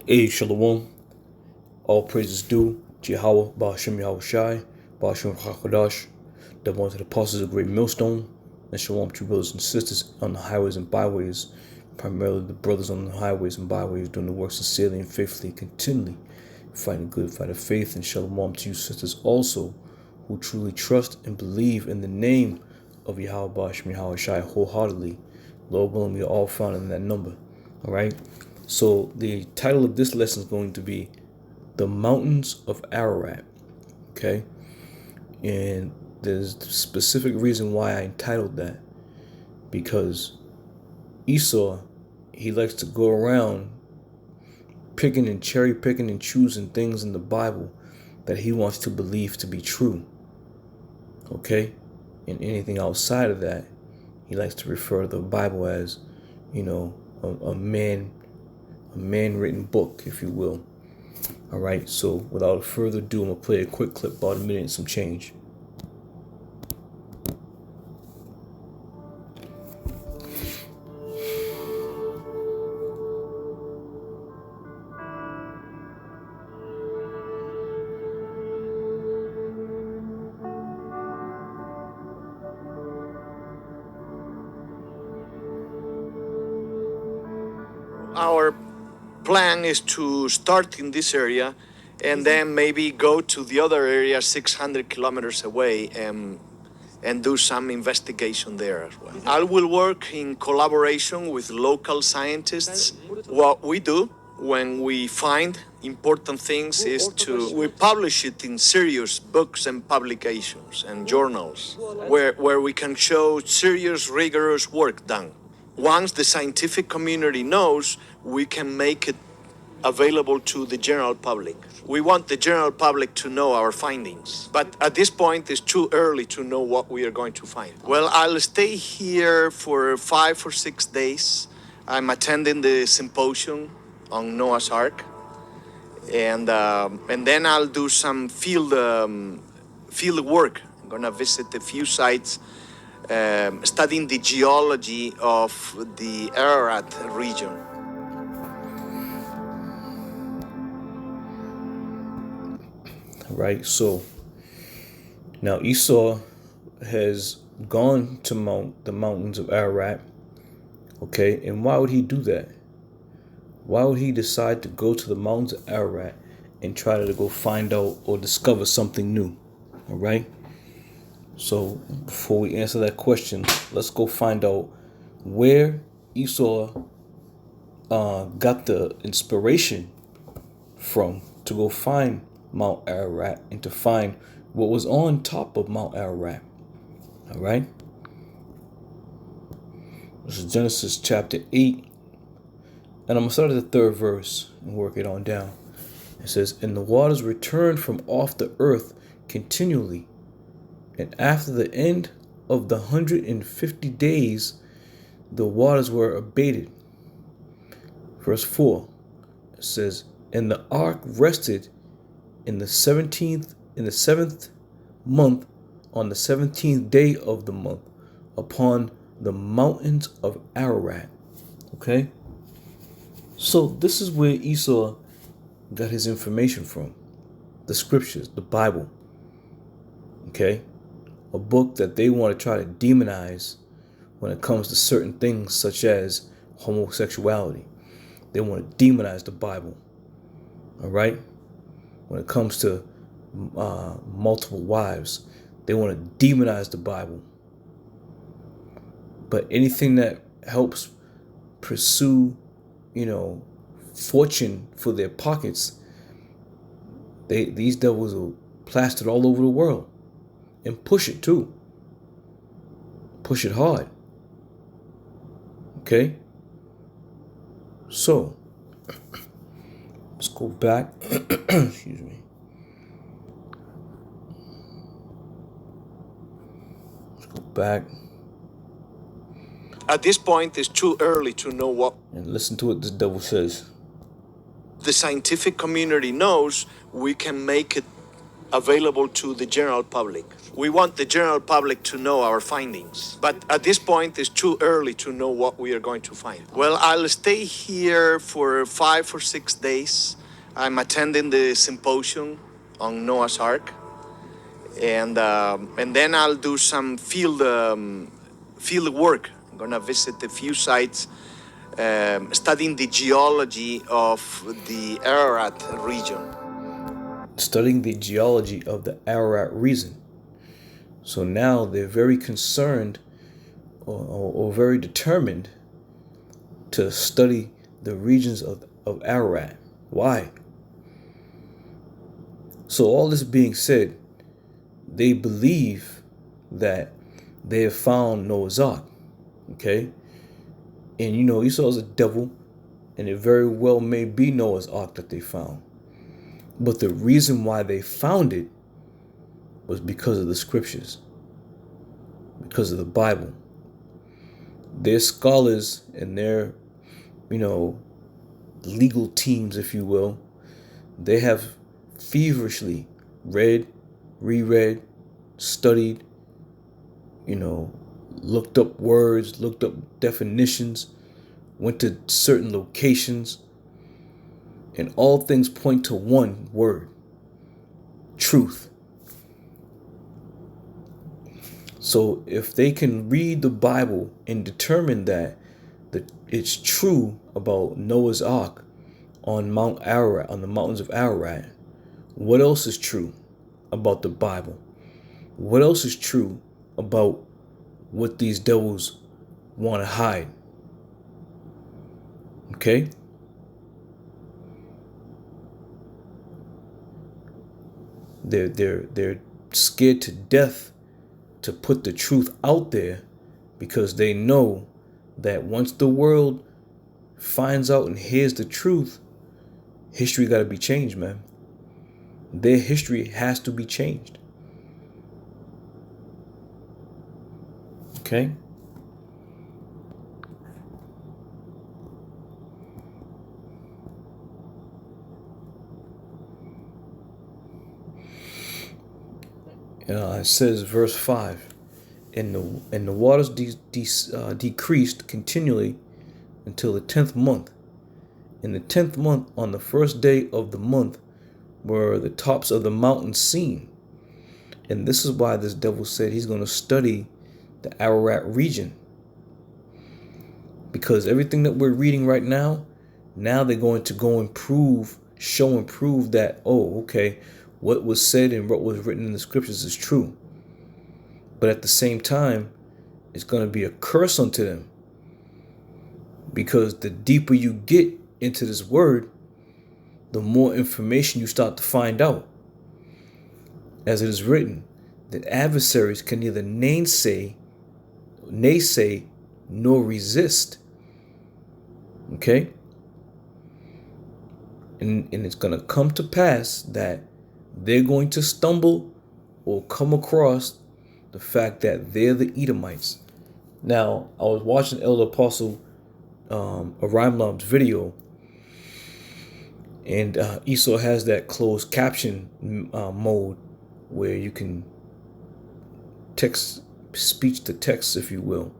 Hey, Shalom. All praises due to Yahweh, Ba'ashem Yahweh Shai, Ba'ashem HaKadosh, the one to the apostles of Great Millstone, and Shalom to brothers and sisters on the highways and byways, primarily the brothers on the highways and byways doing the work sincerely and faithfully, continually fighting good fight of faith, and Shalom to you sisters also who truly trust and believe in the name of Yahweh, Ba'ashem Yahweh Shai wholeheartedly. Lord willing, we are all found in that number. All right. So the title of this lesson is going to be The Mountains of Ararat. Okay. And there's a specific reason why I entitled that. Because Esau, he likes to go around picking and cherry picking and choosing things in the Bible that he wants to believe to be true. Okay. And anything outside of that, he likes to refer to the Bible as, a man-written book, if you will. All right, so without further ado, I'm going to play a quick clip, about a minute and some change. Our plan is to start in this area and then maybe go to the other area 600 kilometers away and do some investigation there as well. I will work in collaboration with local scientists. What we do when we find important things is we publish it in serious books and publications and journals where we can show serious, rigorous work done. Once the scientific community knows, we can make it available to the general public. We want the general public to know our findings. But at this point, it's too early to know what we are going to find. Well, I'll stay here for 5 or 6 days. I'm attending the symposium on Noah's Ark. And then I'll do some field work. I'm going to visit a few sites studying the geology of the Ararat region. Right, so now Esau has gone to the mountains of Ararat. Okay, and why would he do that? Why would he decide to go to the mountains of Ararat and try to go find out or discover something new? All right. So before we answer that question, let's go find out where Esau got the inspiration from to go find Mount Ararat and to find what was on top of Mount Ararat. All right. This is Genesis chapter 8. And I'm going to start at the 3rd verse and work it on down. It says, "And the waters returned from off the earth continually. And after the end of the 150 days, the waters were abated." Verse 4, it says, "And the ark rested in the 7th month, on the 17th day of the month, upon the mountains of Ararat." Okay? So this is where Esau got his information from. The scriptures, the Bible. Okay? A book that they want to try to demonize when it comes to certain things such as homosexuality. They want to demonize the Bible. All right? When it comes to multiple wives, they want to demonize the Bible. But anything that helps pursue, fortune for their pockets, these devils will plaster it all over the world and push it too. Push it hard. Okay? So, let's go back. Excuse me. Let's go back. At this point, it's too early to know what. And listen to what this devil says. The scientific community knows, we can make it available to the general public. We want the general public to know our findings, but at this point it's too early to know what we are going to find. Well, I'll stay here for 5 or 6 days. I'm attending the symposium on Noah's Ark, and then I'll do some field work. I'm gonna visit a few sites, studying the geology of the Ararat region. Studying the geology of the Ararat region. So now they're very concerned or very determined to study the regions of Ararat. Why? So all this being said, they believe that they have found Noah's Ark. Okay? And you know, Esau's a devil, and it very well may be Noah's Ark that they found. But the reason why they found it was because of the scriptures, because of the Bible. Their scholars and their, legal teams, if you will, they have feverishly read, reread, studied, looked up words, looked up definitions, went to certain locations, and all things point to one word: truth. So if they can read the Bible and determine that it's true about Noah's Ark on Mount Ararat, on the mountains of Ararat, what else is true about the Bible? What else is true about what these devils want to hide? Okay? They're scared to death to put the truth out there, because they know that once the world finds out and hears the truth, history got to be changed, man. Their history has to be changed. Okay? It says, verse 5, and the waters decreased continually until the 10th month. In the 10th month, on the first day of the month, were the tops of the mountains seen. And this is why this devil said he's going to study the Ararat region. Because everything that we're reading right now they're going to go and show and prove that, okay, what was said and what was written in the scriptures is true. But at the same time, it's going to be a curse unto them. Because the deeper you get into this word, the more information you start to find out. As it is written, that adversaries can neither naysay nor resist. Okay? And it's going to come to pass that they're going to stumble or come across the fact that they're the Edomites. Now, I was watching Elder Apostle Arimlam's video, and Esau has that closed caption mode where you can text, speech to text, if you will.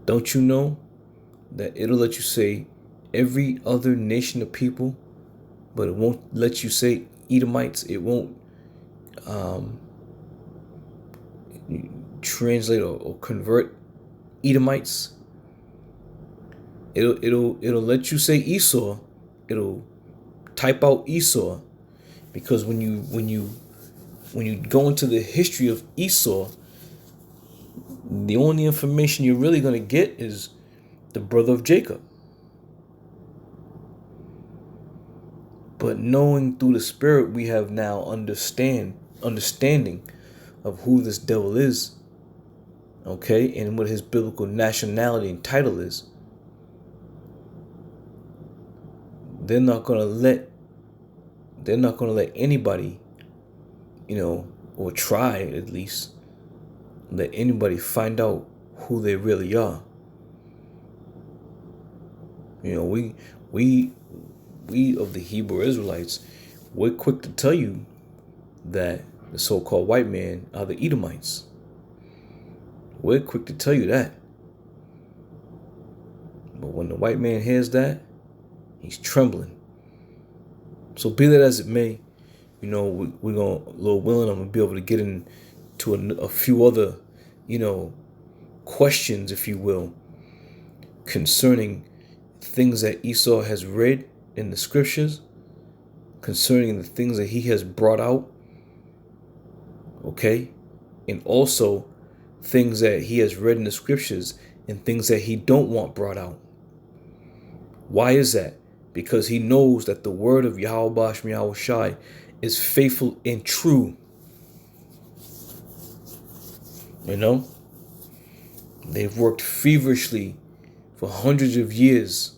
Don't you know that it'll let you say every other nation of people, but it won't let you say Edomites? It won't translate or convert Edomites. It'll let you say Esau. It'll type out Esau, because when you go into the history of Esau, the only information you're really going to get is the brother of Jacob. But knowing through the Spirit, we have now understanding of who this devil is, okay, and what his biblical nationality and title is. They're not gonna let anybody, or try at least, let anybody find out who they really are. We of the Hebrew Israelites, we're quick to tell you that the so-called white man are the Edomites. We're quick to tell you that. But when the white man hears that, he's trembling. So be that as it may, we're going to, Lord willing, I'm going to be able to get into a few other, questions, if you will, concerning things that Esau has read in the scriptures, concerning the things that he has brought out, okay? And also things that he has read in the scriptures and things that he don't want brought out. Why is that? Because he knows that the word of Yahweh Shem Yahweh Shai is faithful and true. They've worked feverishly for hundreds of years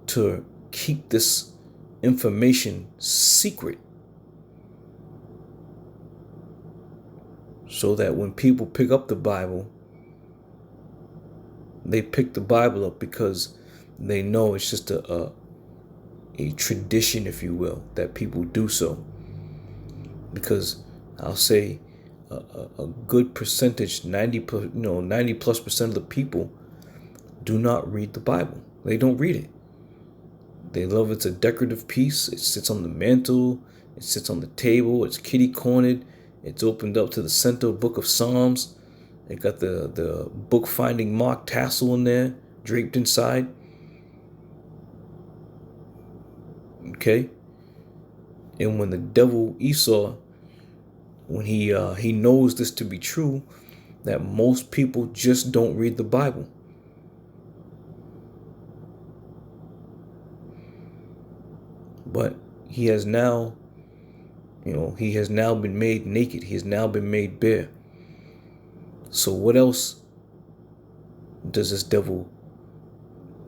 to keep this information secret, so that when people pick up the Bible, they pick the Bible up because they know it's just a tradition, if you will, that people do so. Because I'll say a good percentage, 90+% of the people do not read the Bible. They don't read it. They love it's a decorative piece. It sits on the mantle. It sits on the table. It's kitty cornered. It's opened up to the center book of Psalms. It got the book finding mark tassel in there, draped inside. Okay? And when the devil Esau, when he knows this to be true, that most people just don't read the Bible. But he has now been made naked. He has now been made bare. So what else does this devil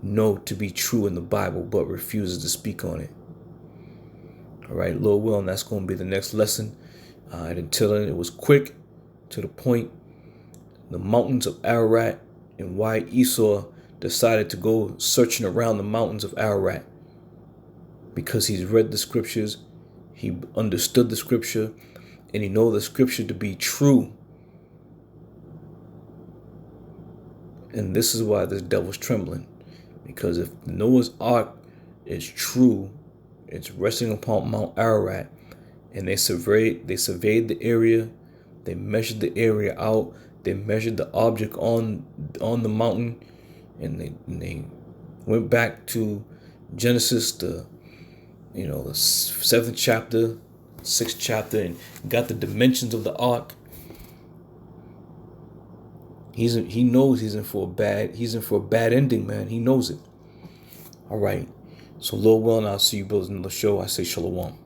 know to be true in the Bible but refuses to speak on it? All right, Lord willing, that's going to be the next lesson. And until then, it was quick, to the point. The mountains of Ararat, and why Esau decided to go searching around the mountains of Ararat. Because he's read the scriptures, he understood the scripture, and he knows the scripture to be true. And this is why this devil's trembling. Because if Noah's Ark is true, it's resting upon Mount Ararat, and they surveyed the area, they measured the area out, they measured the object on the mountain, and they went back to Genesis, the 7th chapter, 6th chapter, and got the dimensions of the ark. He knows he's in for a bad ending, man. He knows it. All right. So Lord willing, I'll see you brothers in the show. I say shalom.